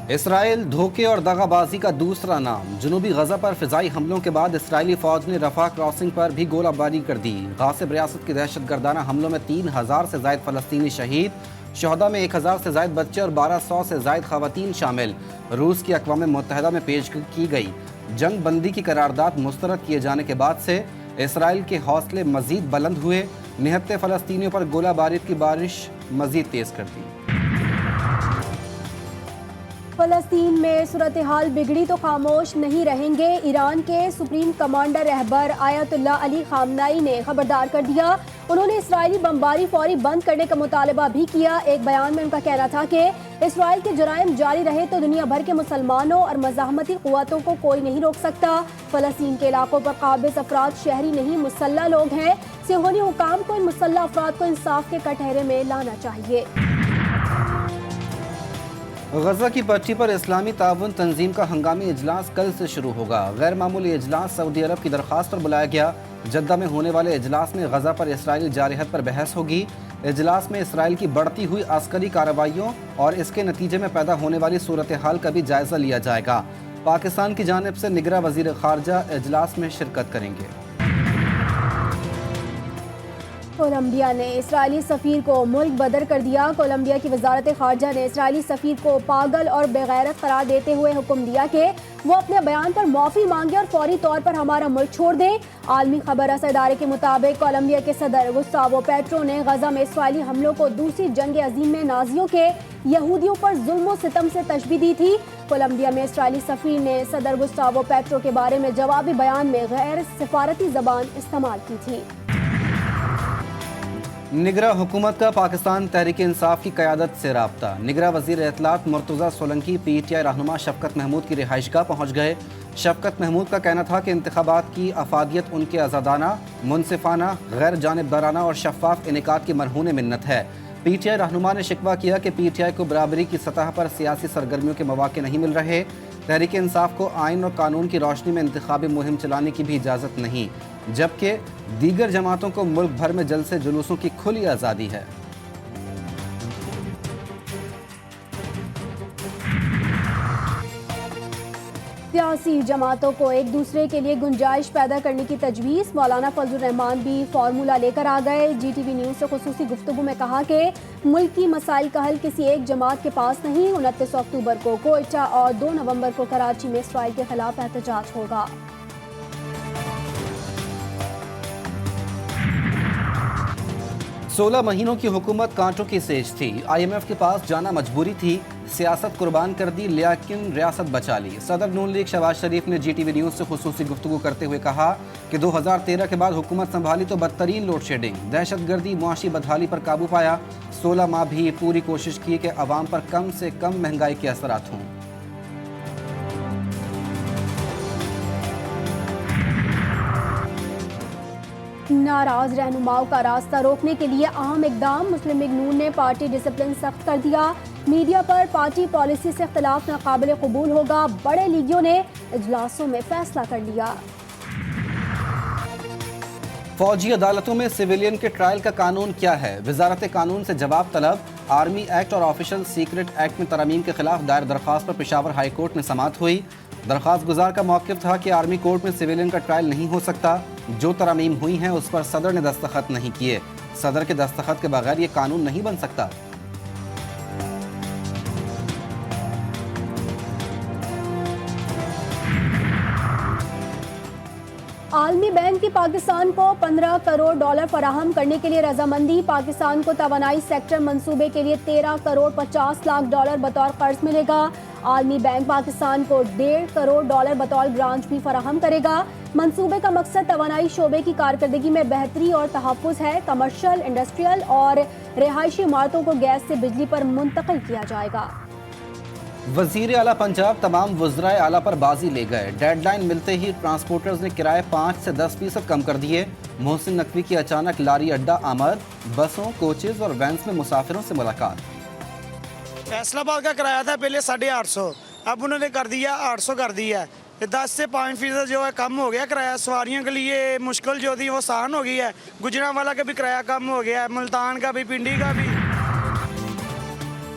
Israel धोखे और दगाबाजी का दूसरा नाम। जनूबी गजा पर फिजाई हमलों के बाद इसराइली फौज ने रफा क्रॉसिंग पर भी गोलाबारी कर दी। गासिब रियासत की दहशतगर्दाना हमलों में 3000 से जायद फलस्तीनी शहीद, शहदा में 1000 से जायद बच्चे और 1200 से जायद खवातीन शामिल। रूस की अक़वाम मुत्तहिदा में पेश की गई जंग बंदी की करारदाद मुस्तरद किए जाने के बाद से इसराइल के हौसले मजीद बुलंद हुए। निहत्ते फलस्तीनियों पर गोलाबारी की बारिश मजीद तेज कर दी। फलस्तीन में सूरत हाल बिगड़ी तो खामोश नहीं रहेंगे। ईरान के सुप्रीम कमांडर रहबर आयतुल्लाह अली खामनाई ने खबरदार कर दिया। उन्होंने इसराइली बमबारी फौरी बंद करने का मुतालबा भी किया। एक बयान में उनका कहना था कि इसराइल के जराइम जारी रहे तो दुनिया भर के मुसलमानों और मज़ाहमती क़ुव्वतों को कोई नहीं रोक सकता। फलस्तीन के इलाकों पर काबिज़ अफराद शहरी नहीं मुसल्लह लोग हैं। सिहोनी हुकाम को इन मुसल्लह अफराद को इंसाफ के कटहरे में लाना चाहिए। गजा की पट्टी पर इस्लामी ताउन तंजीम का हंगामी इजलास कल से शुरू होगा। गैर मामूली इजलास सऊदी अरब की दरख्वास्त पर बुलाया गया। जद्दा में होने वाले इजलास में गजा पर इसराइली जारहत पर बहस होगी। इजलास में इसराइल की बढ़ती हुई अस्करी कार्रवाइयों और इसके नतीजे में पैदा होने वाली सूरत हाल का भी जायजा लिया जाएगा। पाकिस्तान की जानिब से निगरां वज़ीर ख़ारजा इजलास में शिरकत करेंगे। कोलंबिया ने इसराइली सफ़ीर को मुल्क बदर कर दिया। कोलंबिया की वजारत ख़ारजा ने इसराइली सफ़ीर को पागल और बेगैरत करार देते हुए हुक्म दिया कि वो अपने बयान पर माफ़ी मांगे और फौरी तौर पर हमारा मुल्क छोड़ दें। आलमी खबर रसा इदारे के मुताबिक कोलंबिया के सदर गुस्तावो पेट्रो ने गजा में इसराइली हमलों को दूसरी जंग अजीम में नाजियों के यहूदियों पर जुल्म व सितम से तशबीह दी थी। कोलंबिया में इसराइली सफ़ीर ने सदर गुस्तावो पेट्रो के बारे में जवाबी बयान में गैर सिफारती ज़बान इस्तेमाल की थी। निगरां हुकूमत का पाकिस्तान तहरीक इंसाफ की क़यादत से राब्ता। निगरां वज़ीर इत्तलात मुर्तज़ा सोलंकी PTI रहनुमा शफ़कत महमूद की रिहाइशगाह पहुँच गए। शफ़कत महमूद का कहना था कि इंतख़ाबात की अफादियत उनके आज़ादाना, मुनसिफ़ाना, गैर जानिबदाराना और शफ़ाफ़ इनेकाद की मरहून मिन्नत है। PTI रहनुमा ने शिकवा किया कि PTI को बराबरी की सतह पर सियासी सरगर्मियों के मौक़े नहीं मिल रहे। तहरीक इंसाफ को आइन और कानून की रोशनी में इंतखाबी मुहिम चलाने की भी इजाज़त नहीं, जबकि दीगर जमातों को मुल्क भर में जलसे जुलूसों की खुली आज़ादी है। सियासी जमातों को एक दूसरे के लिए गुंजाइश पैदा करने की तजवीज़। मौलाना फजलुर रहमान भी फार्मूला लेकर आ गए। GTV न्यूज़ से खुसूसी गुफ्तगू में कहा कि मुल्क की मसाइल का हल किसी एक जमात के पास नहीं। 29 अक्टूबर को कोयटा और 2 नवंबर को कराची में इसराइल के खिलाफ एहतजाज होगा। 16 महीनों की हुकूमत कांटों की सेज थी। IMF के पास जाना मजबूरी थी। सियासत कुर्बान कर दी लेकिन रियासत बचा ली। सदर नून लीग शहबाज शरीफ ने GTV न्यूज़ से खुसूसी गुफ्तगू करते हुए कहा कि 2013 के बाद हुकूमत संभाली तो बदतरीन लोड शेडिंग, दहशतगर्दी, मुआशी बदहाली पर काबू पाया। 16 माह भी पूरी कोशिश की कि अवाम पर कम से कम महंगाई के असरात हों। नाराज रहनुमाओं का रास्ता रोकने के लिए अहम इकदाम। मुस्लिम लीग नून ने पार्टी डिसिप्लिन सख्त कर दिया। मीडिया पर पार्टी पॉलिसी से इख्तिलाफ नाकाबिल कबूल होगा। बड़े लीगियों ने इजलासों में फैसला कर लिया। फौजी अदालतों में सिविलियन के ट्रायल का कानून क्या है? वजारत कानून से जवाब तलब। आर्मी एक्ट और ऑफिशियल सीक्रेट एक्ट में तरमीम के खिलाफ दायर दरख्वास्त पर पेशावर हाई कोर्ट में समाअत हुई। दरख्वास्त गुजार का मौक़िफ़ था कि आर्मी कोर्ट में सिविलियन का ट्रायल नहीं हो सकता। जो तरमीम हुई हैं उस पर सदर ने दस्तखत नहीं किए। सदर के दस्तखत के बगैर ये कानून नहीं बन सकता। आलमी बैंक की पाकिस्तान को $15 करोड़ फराहम करने के लिए रजामंदी। पाकिस्तान को तवानाई सेक्टर मंसूबे के लिए $13 करोड़ 50 लाख बतौर कर्ज मिलेगा। आलमी बैंक पाकिस्तान को $1.5 करोड़ बतौर ग्रांट भी फराहम करेगा। मंसूबे का मकसद तवानाई शोबे की कारकर्दगी में बेहतरी और तहफ़्फ़ुज़ है। कमर्शियल, इंडस्ट्रियल और रिहायशी इमारतों को गैस से बिजली पर मुंतकिल किया जाएगा। वज़ीर आला पंजाब तमाम वज़राए आला पर बाजी ले गए। डेडलाइन मिलते ही ट्रांसपोर्टर्स ने किराए 5 से 10% कम कर दिए। मोहसिन नकवी की अचानक लारी अड्डा आमद। बसों, कोचेज और वैन्स में मुसाफिरों से मुलाकात। फैसलाबाद का किराया था पहले 850, अब उन्होंने कर दिया 800 कर दिया है। 10 से 5% जो है कम हो गया किराया। सवारियों के लिए मुश्किल जो थी वो आसान हो गई है। गुजरांवाला का भी किराया कम हो गया है, मुल्तान का भी, पिंडी का भी।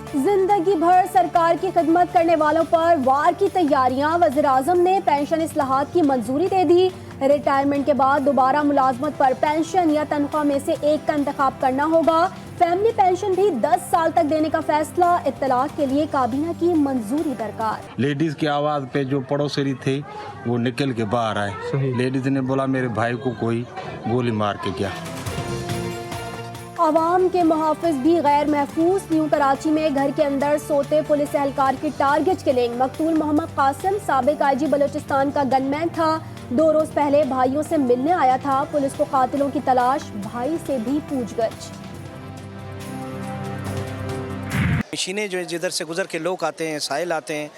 जिंदगी भर सरकार की खिदमत करने वालों पर वार की तैयारियां। वज़ीर-ए-आज़म ने पेंशन इस्लाहात की मंजूरी दे दी। रिटायरमेंट के बाद दोबारा मुलाजमत पर पेंशन या तनख्वाह में से एक का इंतखाब करना होगा। फैमिली पेंशन भी 10 साल तक देने का फैसला। इत्तलाक के लिए काबीना की मंजूरी दरकार। लेडीज की आवाज पे जो पड़ोसी थे वो निकल के बाहर आए। लेडीज ने बोला मेरे भाई को कोई गोली मार के गया। आवाम के मुहाफिज भी गैर महफूज। न्यू कराची में घर के अंदर सोते पुलिस एहलकार की टारगेट किलिंग। मकतूल मोहम्मद कासिम साबिक आईजी बलूचिस्तान का गनमैन था। 2 रोज पहले भाइयों से मिलने आया था। पुलिस को कातिलों की तलाश, भाई से भी पूछगछ। मशीनें जो जिधर से गुजर के लोग आते हैं, साहिल आते हैं,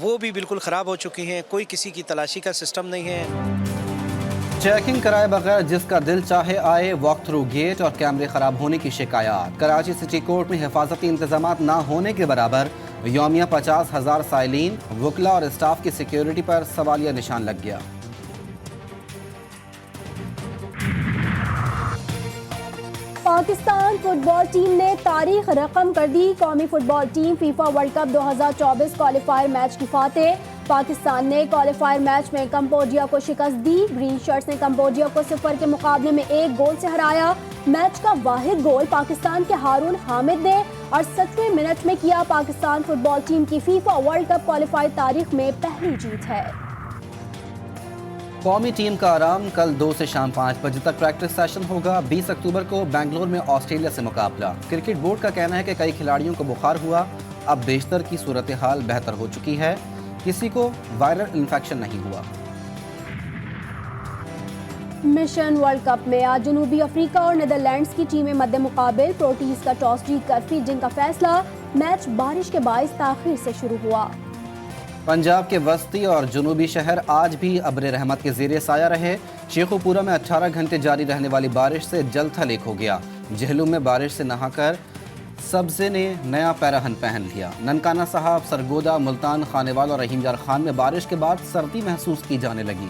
वो भी बिल्कुल ख़राब हो चुकी हैं। कोई किसी की तलाशी का सिस्टम नहीं है। चेकिंग कराए बगैर जिसका दिल चाहे आए, वॉक थ्रू गेट और कैमरे खराब होने की शिकायत। कराची सिटी कोर्ट में हिफाजती इंतजाम न होने के बराबर यौमिया 50,000 साइलिन, वकला और स्टाफ की सिक्योरिटी पर सवालिया निशान लग गया। पाकिस्तान फुटबॉल टीम ने तारीख रकम कर दी। कौमी football team FIFA world cup 2024 qualifier match की फातेह। पाकिस्तान ने क्वालिफायर मैच में कंबोडिया को शिकस्त दी। ग्रीन शर्ट्स ने कंबोडिया को 0 के मुकाबले में 1 गोल से हराया। मैच का वाहिद गोल पाकिस्तान के हारून हामिद ने 68वें मिनट में किया। पाकिस्तान फुटबॉल टीम की फीफा वर्ल्ड कप क्वालिफायर तारीख में पहली जीत है। कौमी टीम का आराम। कल 2 से शाम 5 बजे तक प्रैक्टिस सेशन होगा। 20 अक्टूबर को बेंगलोर में ऑस्ट्रेलिया से मुकाबला। क्रिकेट बोर्ड का कहना है कि कई खिलाड़ियों को बुखार हुआ, अब बेशतर की सूरत हाल बेहतर हो चुकी है। किसी को वायरल इन्फेक्शन नहीं हुआ। मिशन वर्ल्ड कप में आज जनूबी अफ्रीका और नीदरलैंड्स की टीमें मद्दे मुकाबिल। प्रोटीज का टॉस जीतकर फील्डिंग का फैसला। मैच बारिश के बाइस ताखीर से शुरू हुआ। पंजाब के वस्ती और जनूबी शहर आज भी अब्र रहमत के ज़ेरे साया रहे। शेखुपुरा में 18 घंटे जारी रहने वाली बारिश से जल थल एक हो गया। जहलुम में बारिश से नहाकर सब्ज़े ने नया पैराहन पहन लिया। ननकाना साहब, सरगोदा, मुल्तान, खानेवाल और रहीम यार खान में बारिश के बाद सर्दी महसूस की जाने लगी।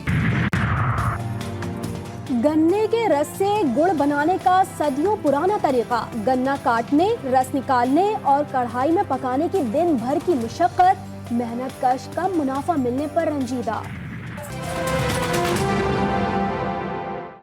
गन्ने के रस से गुड़ बनाने का सदियों पुराना तरीका। गन्ना काटने, रस निकालने और कढ़ाई में पकाने की दिन भर की मुशक्कत। मेहनत कश कम मुनाफा मिलने पर रंजीदा।